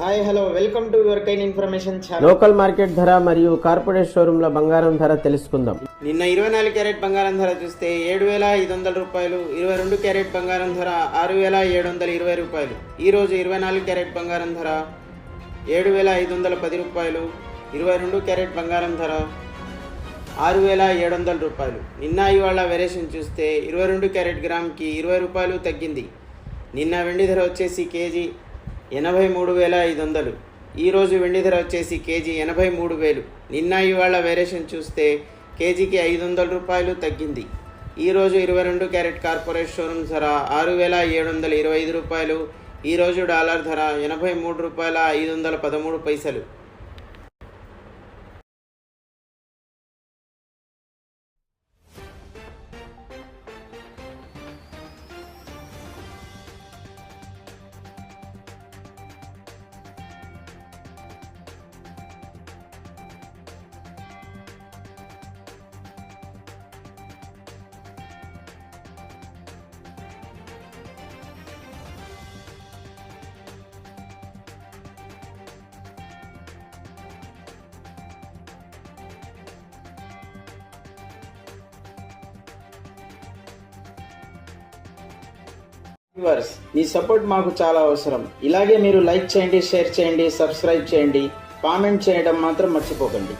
Hi hello welcome to your కైన్ information channel. Local market ధర మరియు కార్పొరేట్ షోరూమ్ లో బంగారం ధర తెలుసుకుందాం. నిన్న 24 క్యారెట్ బంగారం ధర చూస్తే 7,500 రూపాయలు. 22 క్యారెట్ బంగారం ధర 6,720 రూపాయలు. ఈ రోజు 24 క్యారెట్ బంగారం ధర 7,510 రూపాయలు. 22 క్యారెట్ బంగారం ధర 6,700 రూపాయలు. నిన్న ఇవాళ వేరియేషన్ చూస్తే 22 క్యారెట్ గ్రామ్కి 20 రూపాయలు తగ్గింది. నిన్న వెండి ధర వచ్చేసి కేజీ 83,500. ఈరోజు వెండి ధర వచ్చేసి కేజీ 83,000. నిన్న ఇవాళ వేరియేషన్ చూస్తే కేజీకి 500 రూపాయలు తగ్గింది. ఈరోజు 22 క్యారెట్ కార్పొరేట్ షోరూమ్ ధర 6,725 రూపాయలు. ఈరోజు డాలర్ ధర 83 రూపాయల 513 పైసలు. వ్యూవర్స్, మీ సపోర్ట్ మాకు చాలా అవసరం. ఇలాగే మీరు లైక్ చేయండి, షేర్ చేయండి, సబ్స్క్రైబ్ చేయండి, కామెంట్ చేయడం మాత్రం మర్చిపోకండి.